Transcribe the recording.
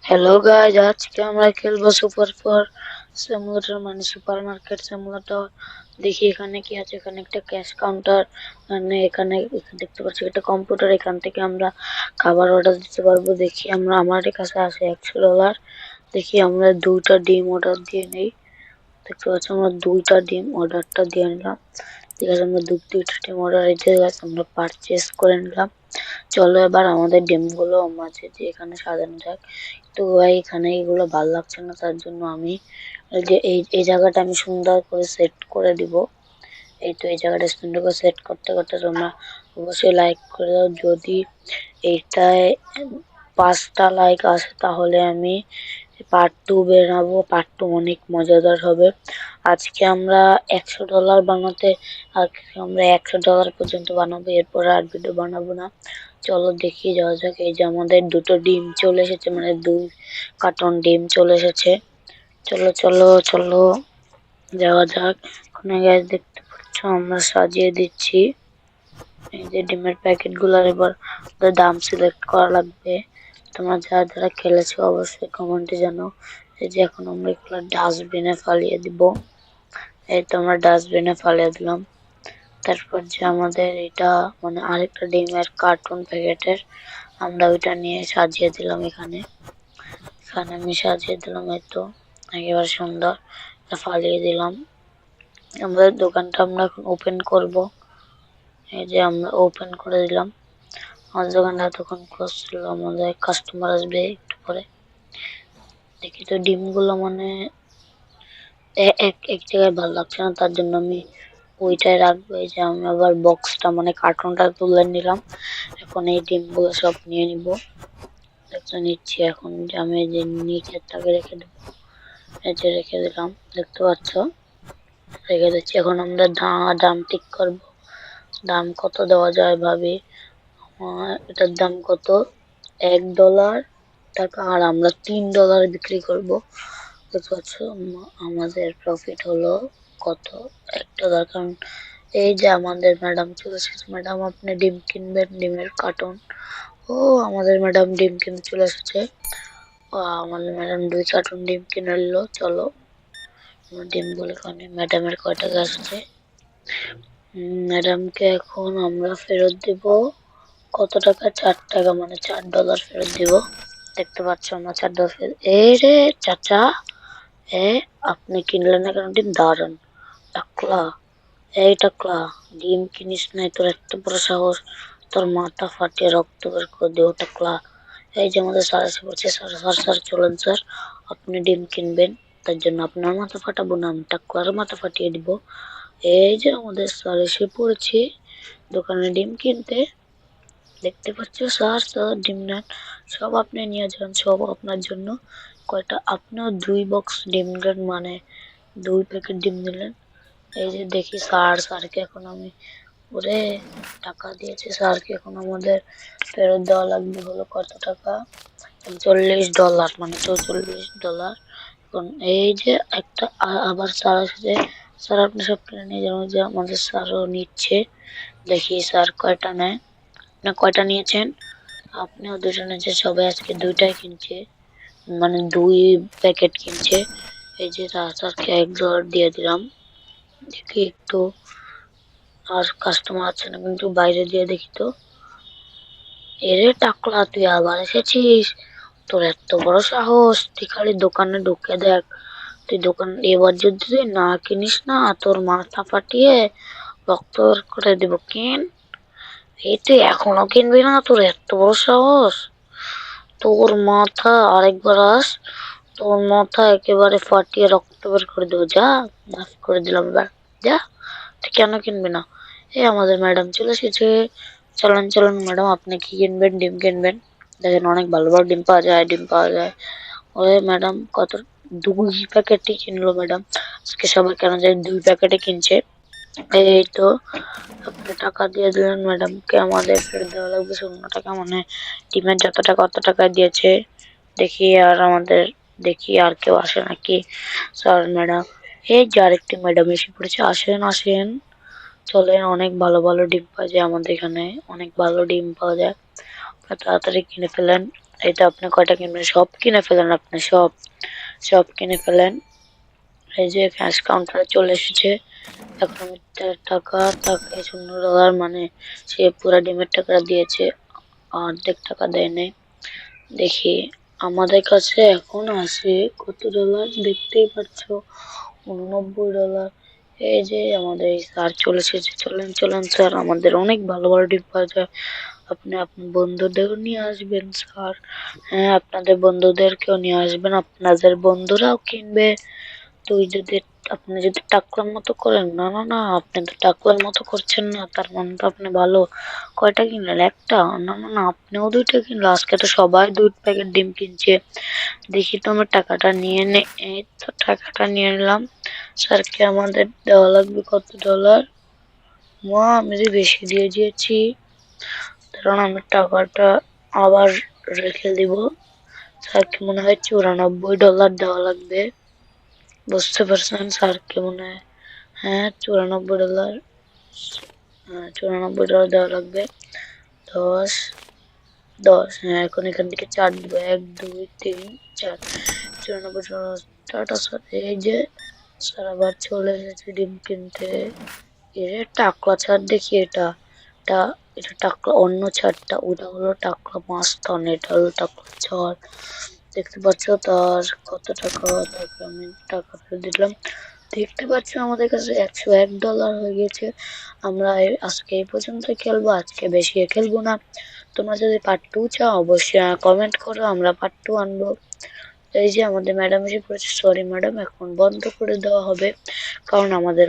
Hello guys, আজকে আমরা খেলবো সুপার ফর সিমুলেটর মানে সুপার মার্কেট সিমুলেটর। দেখি এখানে কি আছে। এখানে একটা ক্যাশ কাউন্টার, মানে এখানে দেখতে পাচ্ছি একটা কম্পিউটার। এখান থেকে আমরা খাবার অর্ডার দিতে পারবো। দেখি আমার কাছে আছে $100। দেখি আমরা 2টা ডিম অর্ডার দিয়ে নেই। দেখতে পাচ্ছি আমরা 2টা ডিম অর্ডারটা দিয়ে নিলাম। ঠিক আছে, আমরা দুইটা ডিম অর্ডার আমরা পারচেস করে নিলাম। চলো এবার আমাদের ডিমগুলো মাঝে দিয়ে এখানে সাজানো যাক। তো ভাই এখানে এগুলো ভালো লাগছে না, তার জন্য আমি এই যে এই জায়গাটা আমি সুন্দর করে সেট করে দিব। এই তো এই জায়গাটা সুন্দর করে সেট করতে করতে তোমরা অবশ্যই লাইক করে দাও। যদি এইটায় 5টা লাইক আসে তাহলে আমি পার্ট 2 বেরাবো। পার্ট 2 অনেক মজাদার হবে। আজকে আমরা $100 বানাতে, আজকে আমরা $100 পর্যন্ত বানাবো, এরপর আর ভিডিও বানাবো না। চলো দেখি যাওয়া যাক। এই যে আমাদের 2টো ডিম চলে এসেছে, মানে 2 কার্টন ডিম চলে এসেছে। চলো চলো চলো যাওয়া যাক। ওখানে গ্যাস দেখতে পাচ্ছ আমরা সাজিয়ে দিচ্ছি। এই যে ডিমের প্যাকেট গুলার এবার দাম সিলেক্ট করা লাগবে। তোমরা যারা যারা খেলেছো অবশ্যই কমেন্টে জানাও। এই যে এখন আমরা এগুলো ডাস্টবিনে ফালিয়ে দিব। এই তো আমরা ডাস্টবিনে ফালিয়ে দিলাম। তারপর যে আমাদের এটা মানে আরেকটা ডিমের কার্টুন প্যাকেটের, আমরা ওইটা নিয়ে সাজিয়ে দিলাম। এখানে এখানে আমি সাজিয়ে দিলাম। এই তো একেবারে সুন্দর ফালিয়ে দিলাম। আমাদের দোকানটা আমরা এখন ওপেন করব। এই যে আমরা ওপেন করে দিলাম। আমাদের দোকানটা তখন ক্লোজ ছিল, আমাদের কাস্টমার আসবে একটু পরে। দেখি তো ডিমগুলো মানে এক এক জায়গায় ভালো লাগছে না, তার জন্য আমি ওইটাই রাখবো। এই যে আমি আবার বক্সটা মানে কার্টুনটা তুলে নিলাম। এখন এই ডিমগুলো সব নিয়ে নিব। দেখতে নিচ্ছি এখন যে আমি যে নিচেরটাকে রেখে দেবো। এই যে রেখে দিলাম, দেখতে পাচ্ছ রেখে দিচ্ছি। এখন আমরা দাম ঠিক করবো, দাম কত দেওয়া যায় ভাবি। এটার দাম কত, $1 আর আমরা $3 বিক্রি করব। দেখতে পাচ্ছ আমাদের প্রফিট হলো কত, $1। কারণ এই যে আমাদের ম্যাডাম চলে এসেছে। ম্যাডাম আপনি ডিম কিনবেন, ডিমের কার্টন। ও আমাদের ম্যাডাম ডিম কিনতে চলে এসেছে। আমাদের ম্যাডাম 2 কার্টন ডিম কিনে নিলো। চলো ডিম বলে কারণে ম্যাডামের কয় টাকা আসছে। ম্যাডামকে এখন আমরা ফেরত দিব কত টাকা, $4, মানে $4 ফেরত দিব। দেখতে পাচ্ছ আমরা $4 ফেরত। এই রে চাচা, এ আপনি কিনলেন না কেন ডিম? দাঁড়ান টাকলা, এই টাকলা, ডিম কিনিস নাই? তোর এত বড় সাহস, তোর মাথা ফাটিয়ে রক্ত বের করে দেবো টাকলা। এই যে আমাদের স্যার এসে বলছে, স্যার স্যার স্যার চলেন স্যার, আপনি ডিম কিনবেন, তার জন্য আপনার মাথা ফাটাবো না, আমি টাকলার মাথা ফাটিয়ে দিব। এই যে আমাদের স্যার এসে পড়েছে দোকানে ডিম কিনতে। দেখতে পাচ্ছ স্যার, স্যার ডিম নেন, সব আপনি নিয়ে যান, সব আপনার জন্য। কয়টা? আপনিও 2 বক্স ডিম নেন, মানে 2 প্যাকেট ডিম নিলেন। এই যে দেখি স্যারকে এখন আমি, ওরে টাকা দিয়েছে স্যারকে, এখন আমাদের ফেরত দেওয়া লাগবে হলো কত টাকা, $40, মানে $44। এখন এই যে একটা আবার স্যার আসছে, স্যার আপনি সব কিনে নিয়ে যাবেন। যে আমাদের স্যারও নিচ্ছে। দেখি স্যার কয়টা নেয়। না কয়টা নিয়েছেন? আপনিও 2টা নিয়েছেন, সবাই আজকে 2টাই কিনছে, মানে 2 প্যাকেট কিনছে। এই যে স্যারকে $1 দিয়ে দিলাম। দেখি একটু আর কাস্টমার আছে না, কিন্তু বাইরে দিয়ে দেখি তো। এরে টাকলা, তুই আবার এসেছিস? তোর এত বড় সাহস, তুই খালি দোকানে ঢুকে দেখ। তুই দোকান এবার যদি তুই না কিনিস না, তোর মাথা ফাটিয়ে রক্ত বের করে দিব। কেন এই তুই এখনো কিনবি না? তোর এত বড় সাহস, তোর মাথা আরেকবার আস, তোর মাথা একেবারে ফাটিয়ে রক্ত বের করে দেবো। যা, মাফ করে দিলাম এবার, যা। তুই কেন কিনবি না? এই আমাদের ম্যাডাম চলে এসেছে। চলেন চলেন ম্যাডাম, আপনি কি কিনবেন? ডিম কিনবেন? দেখেন অনেক ভালো ভালো ডিম পাওয়া যায়, ডিম পাওয়া যায়। ওরে ম্যাডাম কত, 2 প্যাকেটই কিনলো ম্যাডাম। আজকে সবাই কেন যায় 2 প্যাকেটে কিনছে। এই তো আপনি টাকা দিয়ে দিলেন ম্যাডামকে, আমাদের ফেরত দেওয়া লাগবে $0 মানে ডিমের যত টাকা অত টাকা দিয়েছে। দেখি আর আমাদের, দেখি আর কেউ আসে নাকি। স্যার ম্যাডাম, এই যে আরেকটি ম্যাডাম এসে পড়েছে, আসেন আসেন চলেন। অনেক ভালো ভালো ডিম পাওয়া যায় আমাদের এখানে, অনেক ভালো ডিম পাওয়া যায়, তাড়াতাড়ি কিনে ফেলেন। এটা আপনি কয়টা কিনবেন সব কিনে ফেলেন, আপনি সব সব কিনে ফেলেন। এই যে ক্যাশ কাউন্টারে চলে এসেছে। এখন আমি টাকা তাকে $0 মানে সে পুরা ডিমের টাকাটা দিয়েছে, অর্ধেক টাকা দেয় নাই। দেখি আমাদের কাছে এখন আছে কত ডলার দেখতেই পাচ্ছ, $89। এই যে আমাদের স্যার চলে এসেছে। চলেন চলেন স্যার, আমাদের অনেক ভালো ভালো ডিম পাওয়া যায়, আপনি আপনার বন্ধুদেরও নিয়ে আসবেন স্যার। হ্যাঁ, আপনাদের বন্ধুদেরকেও নিয়ে আসবেন, আপনাদের বন্ধুরাও কিনবে। তুই যদি আপনি যদি টাকলার মতো করেন, না না না, আপনি তো টাকলার মতো করছেন না, তার মানে তো আপনি ভালো। কয়টা কিনলেন? একটা? না না না, আপনিও 2টা কিনলো। আজকে তো সবাই 2 প্যাকেট ডিম কিনছে। দেখি তো আমার টাকাটা নিয়ে নে। এই তো টাকাটা নিয়ে নিলাম। স্যারকে আমাদের দেওয়া লাগবে কত ডলার? মা, আমি যে বেশি দিয়ে দিয়েছি, কারণ আমি টাকাটা আবার রেখে দিব। স্যারকে মনে হয় $94 দেওয়া লাগবে। বুঝতে পারছেন? স্যারকে মনে হয়, হ্যাঁ, $94। হ্যাঁ, $94 দেওয়া লাগবে। 10 10, হ্যাঁ, এখন এখান থেকে 4 দিব। 1 2 3 4, $94। Tata sir. এই যে স্যার আবার চলে এসেছে ডিম কিনতে। টাকলা ছাড় দেখি, এটা এটা টাকলা, অন্য ছাড়টা ওটা হলো টাকলা মাস্তান, এটা হলো টাকলা ছাড়। দেখতে পাচ্ছ তার কত টাকা, তাকে আমি টাকা ফেরত দিলাম। দেখতে পাচ্ছ আমাদের কাছে $101 হয়ে গেছে। আমরা আজকে এই পর্যন্ত খেলবো, আজকে বেশি খেলবো না। তোমরা যদি পার্ট 2 চাও অবশ্যই কমেন্ট করো, আমরা পার্ট 2 আনবো। এই যে আমাদের ম্যাডাম এসে পড়েছে। সরি ম্যাডাম, এখন বন্ধ করে দেওয়া হবে, কারণ আমাদের